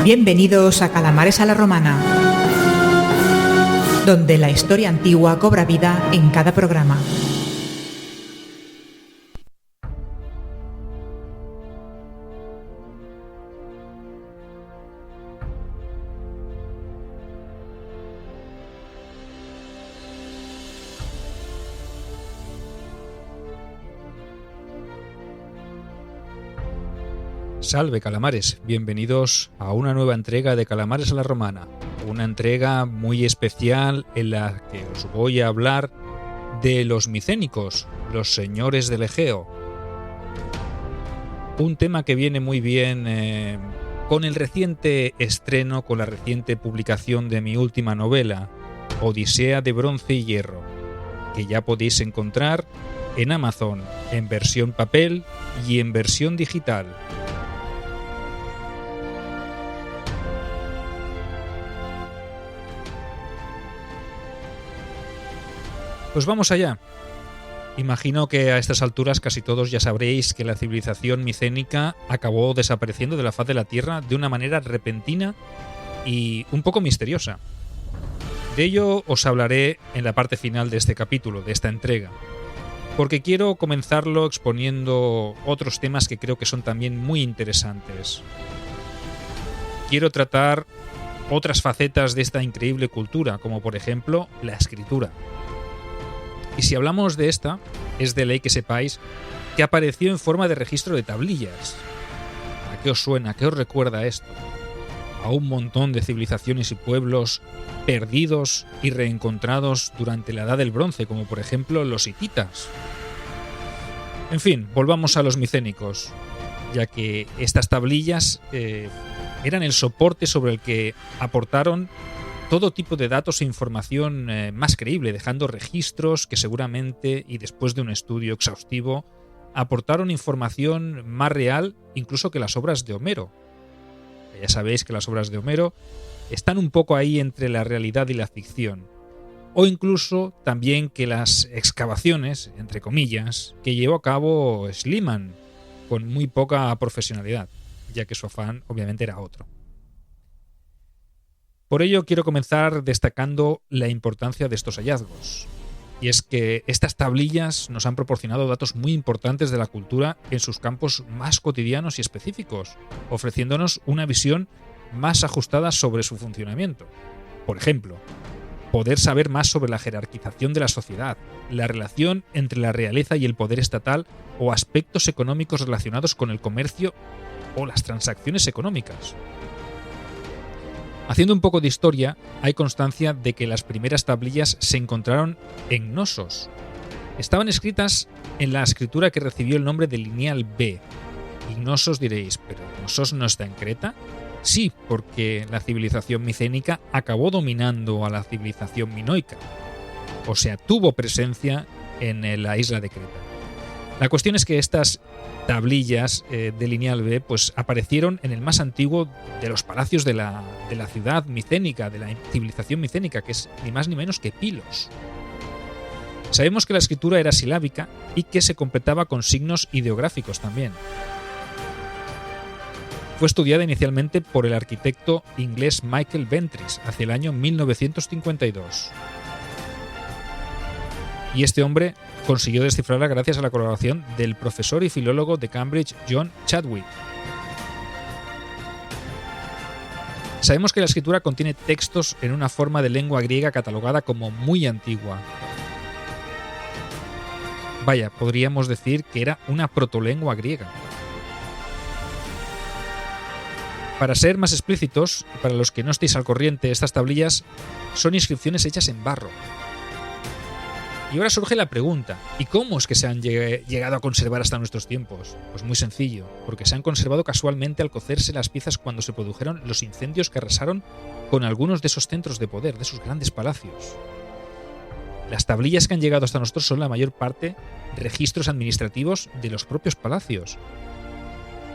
Bienvenidos a Calamares a la Romana, donde la historia antigua cobra vida en cada programa. Salve calamares, bienvenidos a una nueva entrega de Calamares a la Romana, una entrega muy especial en la que os voy a hablar de los micénicos, los señores del Egeo. Un tema que viene muy bien con el reciente estreno, con la reciente publicación de mi última novela, Odisea de Bronce y Hierro, que ya podéis encontrar en Amazon, en versión papel y en versión digital. Pues vamos allá. Imagino que a estas alturas casi todos ya sabréis que la civilización micénica acabó desapareciendo de la faz de la Tierra de una manera repentina y un poco misteriosa. De ello os hablaré en la parte final de este capítulo, de esta entrega, porque quiero comenzarlo exponiendo otros temas que creo que son también muy interesantes. Quiero tratar otras facetas de esta increíble cultura, como por ejemplo la escritura. Y si hablamos de esta, es de ley que sepáis que apareció en forma de registro de tablillas. ¿A qué os suena? ¿A qué os recuerda esto? A un montón de civilizaciones y pueblos perdidos y reencontrados durante la Edad del Bronce, como por ejemplo los hititas. En fin, volvamos a los micénicos, ya que estas tablillas eran el soporte sobre el que aportaron todo tipo de datos e información más creíble, dejando registros que seguramente, y después de un estudio exhaustivo, aportaron información más real incluso que las obras de Homero. Ya sabéis que las obras de Homero están un poco ahí entre la realidad y la ficción. O incluso también que las excavaciones, entre comillas, que llevó a cabo Schliemann, con muy poca profesionalidad, ya que su afán obviamente era otro. Por ello quiero comenzar destacando la importancia de estos hallazgos. Y es que estas tablillas nos han proporcionado datos muy importantes de la cultura en sus campos más cotidianos y específicos, ofreciéndonos una visión más ajustada sobre su funcionamiento. Por ejemplo, poder saber más sobre la jerarquización de la sociedad, la relación entre la realeza y el poder estatal o aspectos económicos relacionados con el comercio o las transacciones económicas. Haciendo un poco de historia, hay constancia de que las primeras tablillas se encontraron en Cnosos. Estaban escritas en la escritura que recibió el nombre de lineal B. Y Cnosos diréis, ¿pero Cnosos no está en Creta? Sí, porque la civilización micénica acabó dominando a la civilización minoica. O sea, tuvo presencia en la isla de Creta. La cuestión es que estas tablillas de lineal B pues aparecieron en el más antiguo de los palacios de la ciudad micénica, de la civilización micénica, que es ni más ni menos que Pilos. Sabemos que la escritura era silábica y que se completaba con signos ideográficos también. Fue estudiada inicialmente por el arquitecto inglés Michael Ventris hacia el año 1952. Y este hombre consiguió descifrarla gracias a la colaboración del profesor y filólogo de Cambridge John Chadwick. Sabemos que la escritura contiene textos en una forma de lengua griega catalogada como muy antigua. Vaya, podríamos decir que era una protolengua griega. Para ser más explícitos, para los que no estéis al corriente, estas tablillas son inscripciones hechas en barro. Y ahora surge la pregunta, ¿y cómo es que se han llegado a conservar hasta nuestros tiempos? Pues muy sencillo, porque se han conservado casualmente al cocerse las piezas cuando se produjeron los incendios que arrasaron con algunos de esos centros de poder, de esos grandes palacios. Las tablillas que han llegado hasta nosotros son la mayor parte registros administrativos de los propios palacios.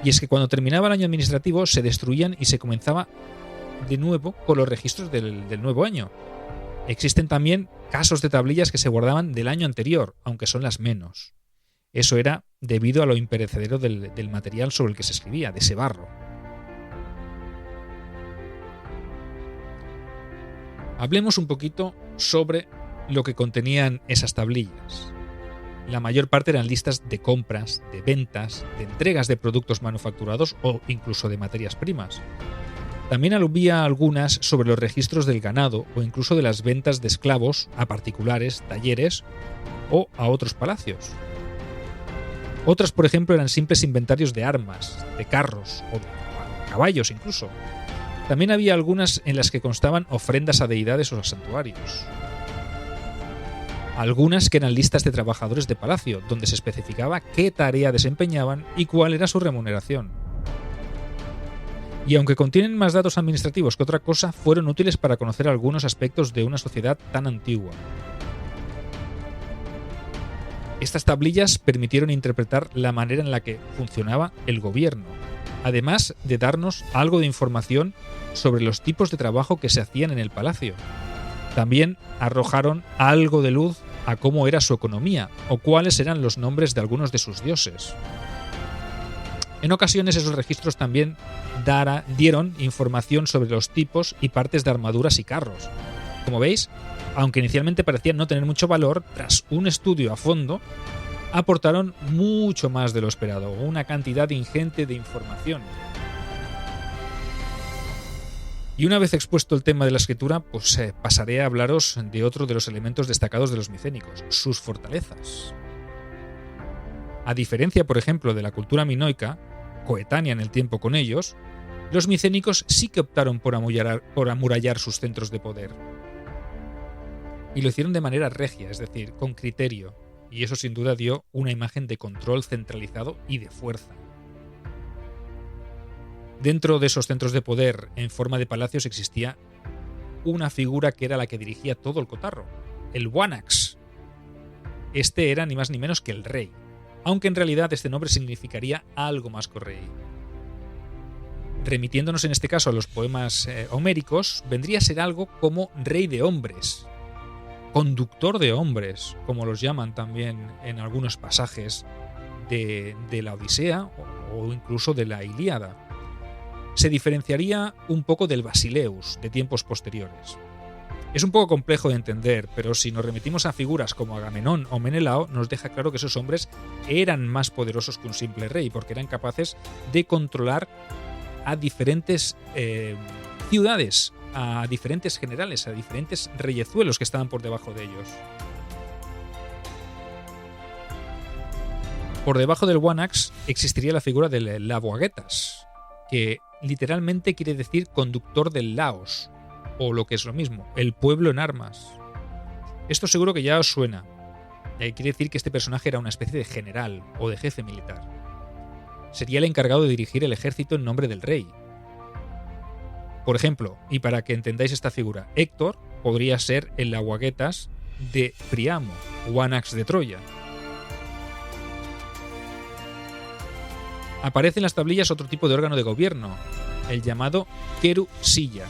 Y es que cuando terminaba el año administrativo se destruían y se comenzaba de nuevo con los registros del nuevo año. Existen también casos de tablillas que se guardaban del año anterior, aunque son las menos. Eso era debido a lo imperecedero del material sobre el que se escribía, de ese barro. Hablemos un poquito sobre lo que contenían esas tablillas. La mayor parte eran listas de compras, de ventas, de entregas de productos manufacturados o incluso de materias primas. También había algunas sobre los registros del ganado o incluso de las ventas de esclavos a particulares, talleres o a otros palacios. Otras, por ejemplo, eran simples inventarios de armas, de carros o de caballos incluso. También había algunas en las que constaban ofrendas a deidades o a santuarios. Algunas que eran listas de trabajadores de palacio, donde se especificaba qué tarea desempeñaban y cuál era su remuneración. Y aunque contienen más datos administrativos que otra cosa, fueron útiles para conocer algunos aspectos de una sociedad tan antigua. Estas tablillas permitieron interpretar la manera en la que funcionaba el gobierno, además de darnos algo de información sobre los tipos de trabajo que se hacían en el palacio. También arrojaron algo de luz a cómo era su economía o cuáles eran los nombres de algunos de sus dioses. En ocasiones esos registros también dieron información sobre los tipos y partes de armaduras y carros. Como veis, aunque inicialmente parecían no tener mucho valor, tras un estudio a fondo, aportaron mucho más de lo esperado, una cantidad ingente de información. Y una vez expuesto el tema de la escritura, pues pasaré a hablaros de otro de los elementos destacados de los micénicos, sus fortalezas. A diferencia, por ejemplo, de la cultura minoica, coetánea en el tiempo con ellos, los micénicos sí que optaron por amurallar sus centros de poder. Y lo hicieron de manera regia, es decir, con criterio, y eso sin duda dio una imagen de control centralizado y de fuerza. Dentro de esos centros de poder, en forma de palacios, existía una figura que era la que dirigía todo el cotarro, el wanax. Este era ni más ni menos que el rey, aunque en realidad este nombre significaría algo más que rey. Remitiéndonos en este caso a los poemas homéricos, vendría a ser algo como rey de hombres, conductor de hombres, como los llaman también en algunos pasajes de la Odisea o incluso de la Ilíada. Se diferenciaría un poco del Basileus de tiempos posteriores. Es un poco complejo de entender, pero si nos remitimos a figuras como Agamenón o Menelao, nos deja claro que esos hombres eran más poderosos que un simple rey, porque eran capaces de controlar a diferentes ciudades, a diferentes generales, a diferentes reyezuelos que estaban por debajo de ellos. Por debajo del wanax existiría la figura del laboaguetas, que literalmente quiere decir conductor del Laos, o lo que es lo mismo, el pueblo en armas. Esto seguro que ya os suena. Quiere decir que este personaje era una especie de general o de jefe militar. Sería el encargado de dirigir el ejército en nombre del rey. Por ejemplo, y para que entendáis esta figura, Héctor podría ser el laboaguetas de Priamo, wanax de Troya. Aparece en las tablillas otro tipo de órgano de gobierno, el llamado querusilla.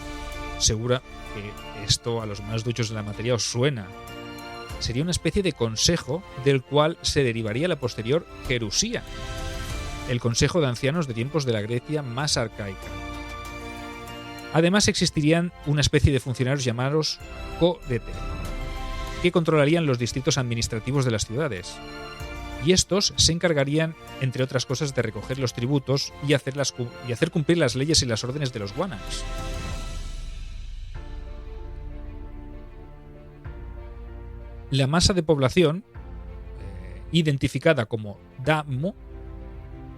Seguro que esto a los más duchos de la materia os suena. Sería una especie de consejo del cual se derivaría la posterior querusía, el consejo de ancianos de tiempos de la Grecia más arcaica. Además existirían una especie de funcionarios llamados corete, que controlarían los distritos administrativos de las ciudades. Y estos se encargarían, entre otras cosas, de recoger los tributos y hacer cumplir las leyes y las órdenes de los wanax. La masa de población, identificada como Damo,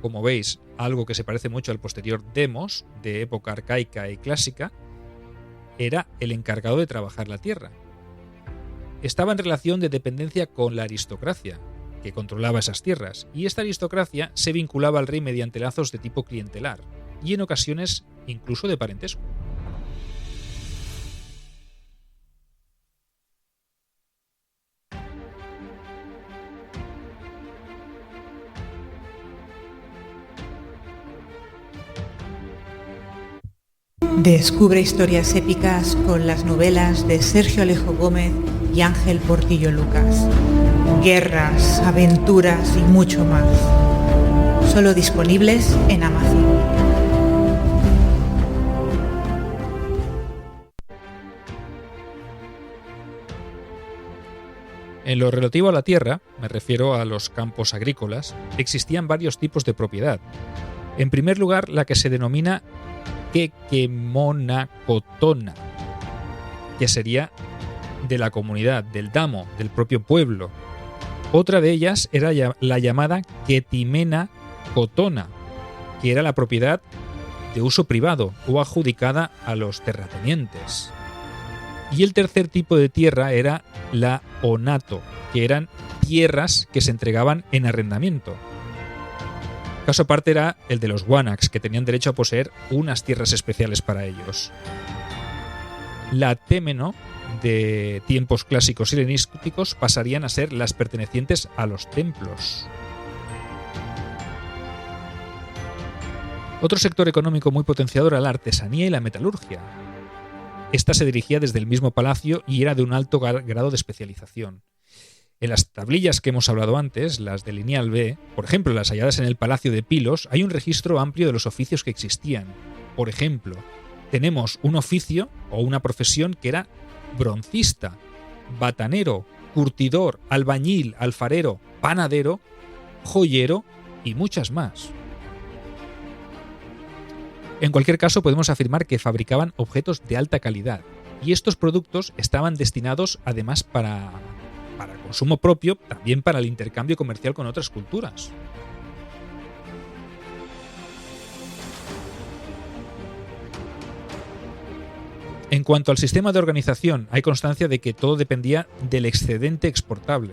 como veis, algo que se parece mucho al posterior Demos, de época arcaica y clásica, era el encargado de trabajar la tierra. Estaba en relación de dependencia con la aristocracia, que controlaba esas tierras, y esta aristocracia se vinculaba al rey mediante lazos de tipo clientelar, y en ocasiones incluso de parentesco. Descubre historias épicas con las novelas de Sergio Alejo Gómez y Ángel Portillo Lucas. Guerras, aventuras y mucho más. Solo disponibles en Amazon. En lo relativo a la tierra, me refiero a los campos agrícolas, existían varios tipos de propiedad. En primer lugar, la que se denomina quequemonacotona, que sería de la comunidad, del damo, del propio pueblo. Otra de ellas era la llamada quetimena-cotona, que era la propiedad de uso privado o adjudicada a los terratenientes. Y el tercer tipo de tierra era la onato, que eran tierras que se entregaban en arrendamiento. Caso aparte era el de los guanaks, que tenían derecho a poseer unas tierras especiales para ellos. La témeno, de tiempos clásicos y helenísticos, pasarían a ser las pertenecientes a los templos. Otro sector económico muy potenciado era la artesanía y la metalurgia. Esta se dirigía desde el mismo palacio y era de un alto grado de especialización. En las tablillas que hemos hablado antes, las de Lineal B, por ejemplo, las halladas en el Palacio de Pilos, hay un registro amplio de los oficios que existían. Por ejemplo, tenemos un oficio o una profesión que era broncista, batanero, curtidor, albañil, alfarero, panadero, joyero y muchas más. En cualquier caso, podemos afirmar que fabricaban objetos de alta calidad, y estos productos estaban destinados además para consumo propio, también para el intercambio comercial con otras culturas. En cuanto al sistema de organización, hay constancia de que todo dependía del excedente exportable.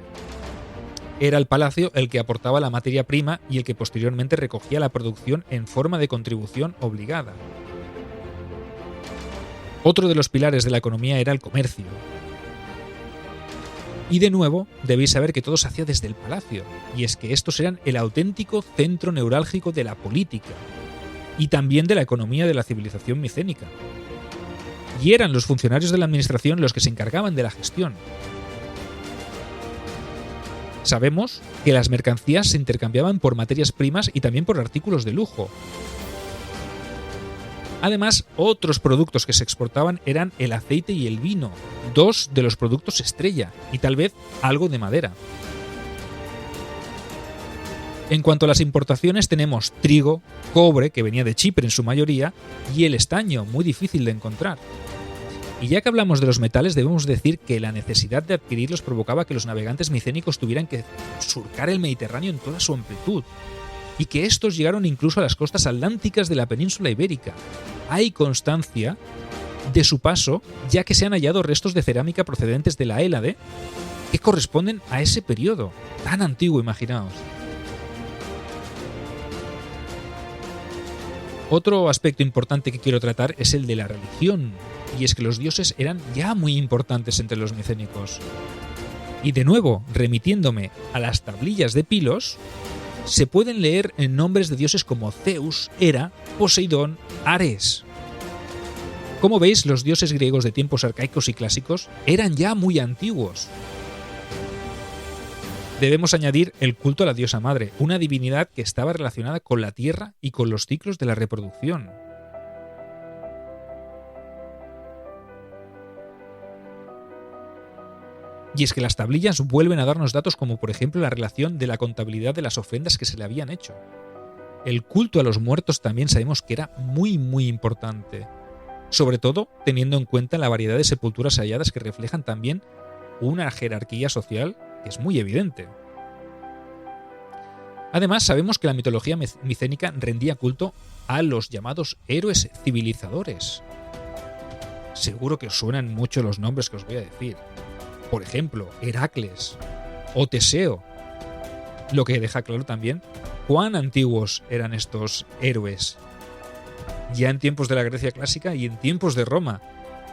Era el palacio el que aportaba la materia prima y el que posteriormente recogía la producción en forma de contribución obligada. Otro de los pilares de la economía era el comercio. Y de nuevo, debéis saber que todo se hacía desde el palacio, y es que estos eran el auténtico centro neurálgico de la política y también de la economía de la civilización micénica. Y eran los funcionarios de la administración los que se encargaban de la gestión. Sabemos que las mercancías se intercambiaban por materias primas y también por artículos de lujo. Además, otros productos que se exportaban eran el aceite y el vino, dos de los productos estrella, y tal vez algo de madera. En cuanto a las importaciones, tenemos trigo, cobre, que venía de Chipre en su mayoría, y el estaño, muy difícil de encontrar. Y ya que hablamos de los metales, debemos decir que la necesidad de adquirirlos provocaba que los navegantes micénicos tuvieran que surcar el Mediterráneo en toda su amplitud, y que estos llegaron incluso a las costas atlánticas de la península ibérica. Hay constancia de su paso, ya que se han hallado restos de cerámica procedentes de la Hélade, que corresponden a ese periodo tan antiguo, imaginaos. Otro aspecto importante que quiero tratar es el de la religión, y es que los dioses eran ya muy importantes entre los micénicos. Y de nuevo, remitiéndome a las tablillas de Pilos, se pueden leer en nombres de dioses como Zeus, Hera, Poseidón, Ares. Como veis, los dioses griegos de tiempos arcaicos y clásicos eran ya muy antiguos. Debemos añadir el culto a la diosa madre, una divinidad que estaba relacionada con la tierra y con los ciclos de la reproducción. Y es que las tablillas vuelven a darnos datos como por ejemplo la relación de la contabilidad de las ofrendas que se le habían hecho. El culto a los muertos también sabemos que era muy importante, sobre todo teniendo en cuenta la variedad de sepulturas halladas que reflejan también una jerarquía social que es muy evidente. Además, sabemos que la mitología micénica rendía culto a los llamados héroes civilizadores. Seguro que os suenan mucho los nombres que os voy a decir. Por ejemplo, Heracles o Teseo, lo que deja claro también cuán antiguos eran estos héroes. Ya en tiempos de la Grecia clásica y en tiempos de Roma.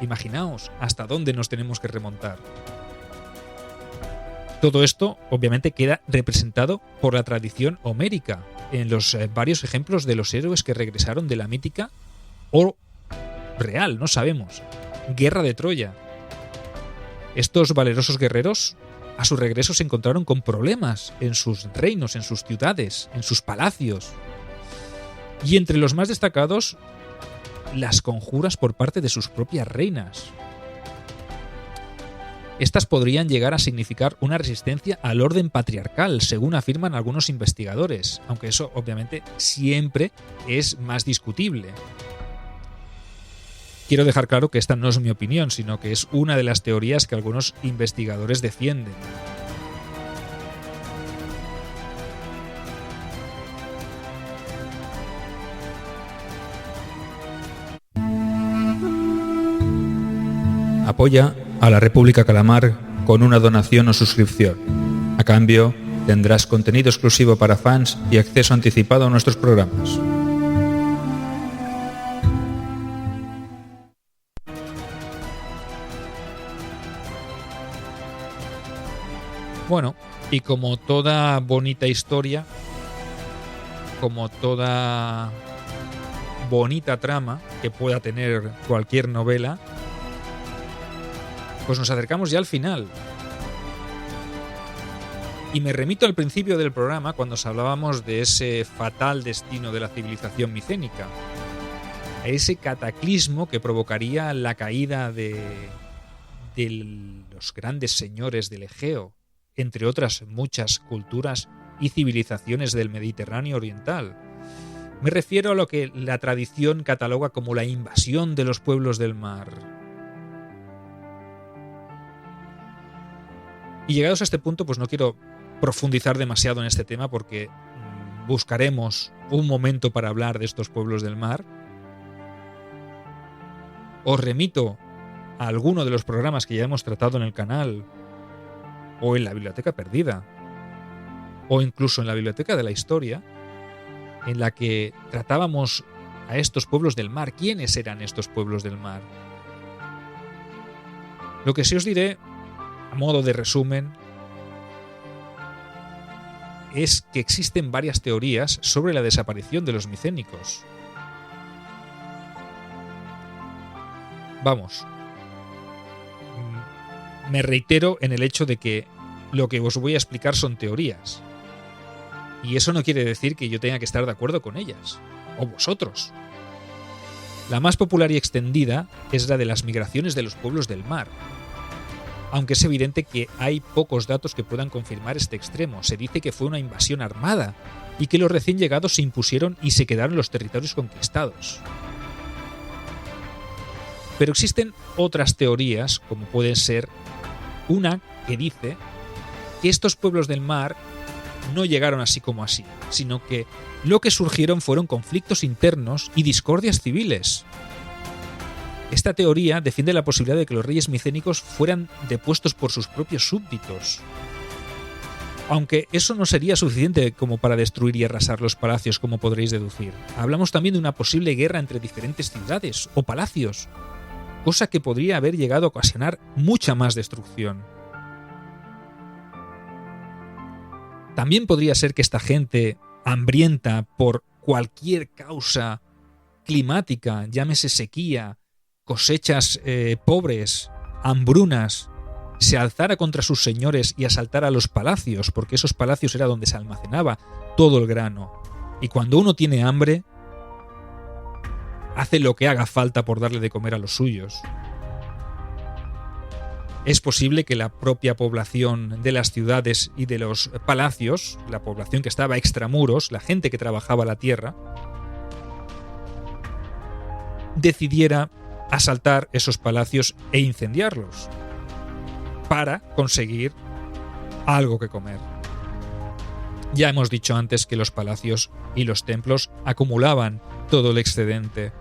Imaginaos hasta dónde nos tenemos que remontar. Todo esto, obviamente, queda representado por la tradición homérica, en los varios ejemplos de los héroes que regresaron de la mítica o real, no sabemos, Guerra de Troya. Estos valerosos guerreros, a su regreso, se encontraron con problemas en sus reinos, en sus ciudades, en sus palacios. Y entre los más destacados, las conjuras por parte de sus propias reinas. Estas podrían llegar a significar una resistencia al orden patriarcal, según afirman algunos investigadores, aunque eso obviamente siempre es más discutible. Quiero dejar claro que esta no es mi opinión, sino que es una de las teorías que algunos investigadores defienden. Apoya a la República Calamar con una donación o suscripción. A cambio, tendrás contenido exclusivo para fans y acceso anticipado a nuestros programas. Bueno, y como toda bonita historia, como toda bonita trama que pueda tener cualquier novela, pues nos acercamos ya al final. Y me remito al principio del programa cuando os hablábamos de ese fatal destino de la civilización micénica, a ese cataclismo que provocaría la caída de los grandes señores del Egeo, entre otras muchas culturas y civilizaciones del Mediterráneo oriental. Me refiero a lo que la tradición cataloga como la invasión de los pueblos del mar. Y llegados a este punto, pues no quiero profundizar demasiado en este tema porque buscaremos un momento para hablar de estos pueblos del mar. Os remito a alguno de los programas que ya hemos tratado en el canal, o en la Biblioteca Perdida, o incluso en la Biblioteca de la Historia, en la que tratábamos a estos pueblos del mar. ¿Quiénes eran estos pueblos del mar? Lo que sí os diré, a modo de resumen, es que existen varias teorías sobre la desaparición de los micénicos. Vamos, me reitero en el hecho de que lo que os voy a explicar son teorías. Y eso no quiere decir que yo tenga que estar de acuerdo con ellas, o vosotros. La más popular y extendida es la de las migraciones de los pueblos del mar. Aunque es evidente que hay pocos datos que puedan confirmar este extremo. Se dice que fue una invasión armada y que los recién llegados se impusieron y se quedaron en los territorios conquistados. Pero existen otras teorías, como pueden ser una que dice que estos pueblos del mar no llegaron así como así, sino que lo que surgieron fueron conflictos internos y discordias civiles. Esta teoría defiende la posibilidad de que los reyes micénicos fueran depuestos por sus propios súbditos. Aunque eso no sería suficiente como para destruir y arrasar los palacios, como podréis deducir. Hablamos también de una posible guerra entre diferentes ciudades o palacios, cosa que podría haber llegado a ocasionar mucha más destrucción. También podría ser que esta gente hambrienta por cualquier causa climática, llámese sequía, cosechas pobres, hambrunas, se alzara contra sus señores y asaltara los palacios, porque esos palacios era donde se almacenaba todo el grano. Y cuando uno tiene hambre, hace lo que haga falta por darle de comer a los suyos. Es posible que la propia población de las ciudades y de los palacios, la población que estaba extramuros, la gente que trabajaba la tierra, decidiera asaltar esos palacios e incendiarlos para conseguir algo que comer. Ya hemos dicho antes que los palacios y los templos acumulaban todo el excedente.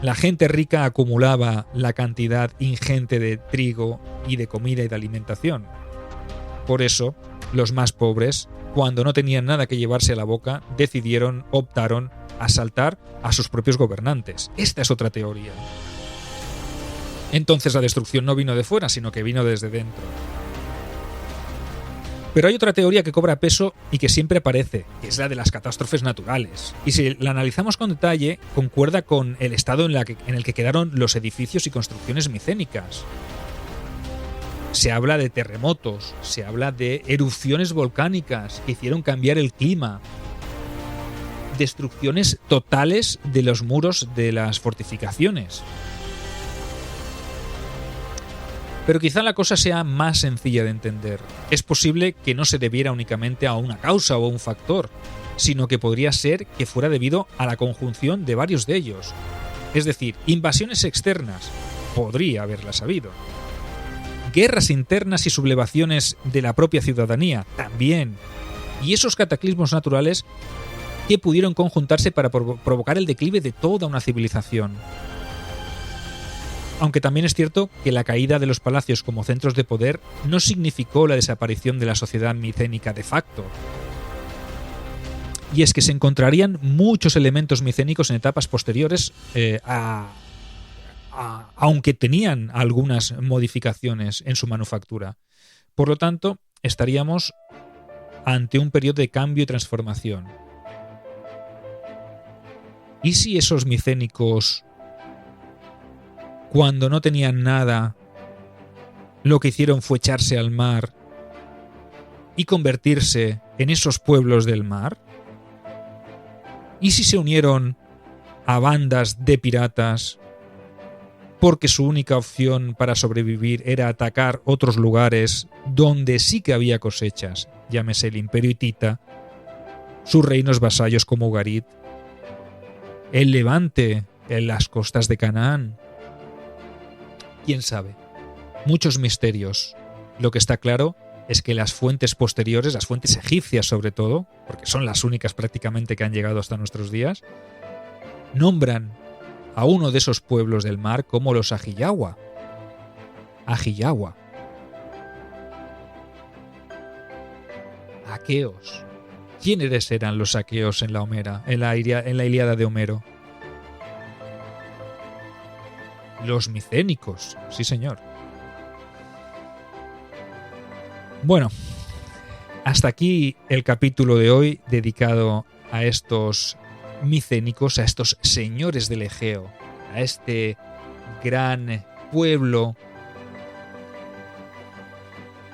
La gente rica acumulaba la cantidad ingente de trigo y de comida y de alimentación. Por eso, los más pobres, cuando no tenían nada que llevarse a la boca, optaron asaltar a sus propios gobernantes. Esta es otra teoría. Entonces la destrucción no vino de fuera, sino que vino desde dentro. Pero hay otra teoría que cobra peso y que siempre aparece, que es la de las catástrofes naturales. Y si la analizamos con detalle, concuerda con el estado en el que quedaron los edificios y construcciones micénicas. Se habla de terremotos, se habla de erupciones volcánicas que hicieron cambiar el clima, destrucciones totales de los muros de las fortificaciones. Pero quizá la cosa sea más sencilla de entender. Es posible que no se debiera únicamente a una causa o a un factor, sino que podría ser que fuera debido a la conjunción de varios de ellos. Es decir, invasiones externas, podría haberlas habido. Guerras internas y sublevaciones de la propia ciudadanía, también. Y esos cataclismos naturales que pudieron conjuntarse para provocar el declive de toda una civilización. Aunque también es cierto que la caída de los palacios como centros de poder no significó la desaparición de la sociedad micénica de facto. Y es que se encontrarían muchos elementos micénicos en etapas posteriores, aunque tenían algunas modificaciones en su manufactura. Por lo tanto, estaríamos ante un periodo de cambio y transformación. ¿Y si esos micénicos, cuando no tenían nada, lo que hicieron fue echarse al mar y convertirse en esos pueblos del mar? ¿Y si se unieron a bandas de piratas porque su única opción para sobrevivir era atacar otros lugares donde sí que había cosechas, llámese el Imperio Hitita, sus reinos vasallos como Ugarit, el Levante, en las costas de Canaán? ¿Quién sabe? Muchos misterios. Lo que está claro es que las fuentes posteriores, las fuentes egipcias sobre todo, porque son las únicas prácticamente que han llegado hasta nuestros días, nombran a uno de esos pueblos del mar como los Ajiyawa. Ajiyawa. Aqueos. ¿Quiénes eran los aqueos en la Ilíada de Homero? Los micénicos, sí señor. Bueno, hasta aquí el capítulo de hoy dedicado a estos micénicos, a estos señores del Egeo, a este gran pueblo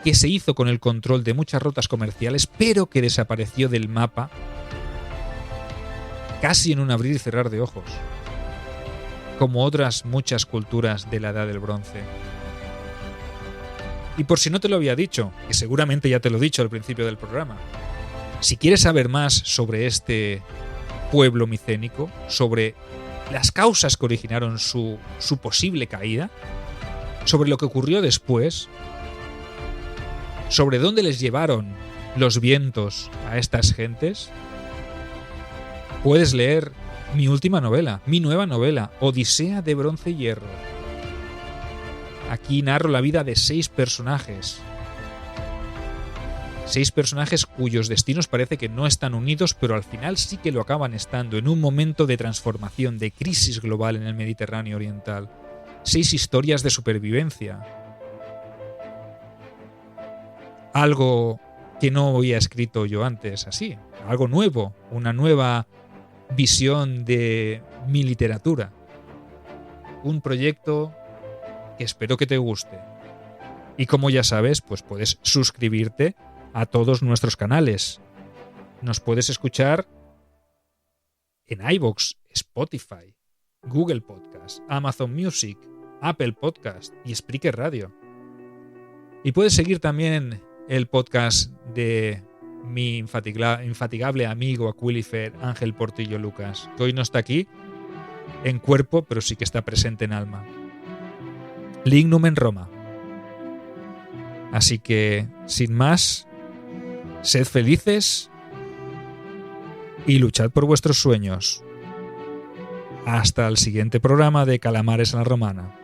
que se hizo con el control de muchas rutas comerciales, pero que desapareció del mapa casi en un abrir y cerrar de ojos, como otras muchas culturas de la Edad del Bronce. Y por si no te lo había dicho, que seguramente ya te lo he dicho al principio del programa, si quieres saber más sobre este pueblo micénico, sobre las causas que originaron su posible caída, sobre lo que ocurrió después, sobre dónde les llevaron los vientos a estas gentes, puedes leer mi última novela, mi nueva novela, Odisea de Bronce y Hierro. Aquí narro la vida de 6 personajes. 6 personajes cuyos destinos parece que no están unidos, pero al final sí que lo acaban estando, en un momento de transformación, de crisis global en el Mediterráneo oriental. 6 historias de supervivencia. Algo que no había escrito yo antes así. Algo nuevo, una nueva visión de mi literatura. Un proyecto que espero que te guste. Y como ya sabes, pues puedes suscribirte a todos nuestros canales. Nos puedes escuchar en iVoox, Spotify, Google Podcast, Amazon Music, Apple Podcast y Spreaker Radio. Y puedes seguir también el podcast de mi infatigable amigo Aquilifer, Ángel Portillo Lucas, que hoy no está aquí en cuerpo, pero sí que está presente en alma. Lignum en Roma. Así que, sin más, sed felices y luchad por vuestros sueños. Hasta el siguiente programa de Calamares a la Romana.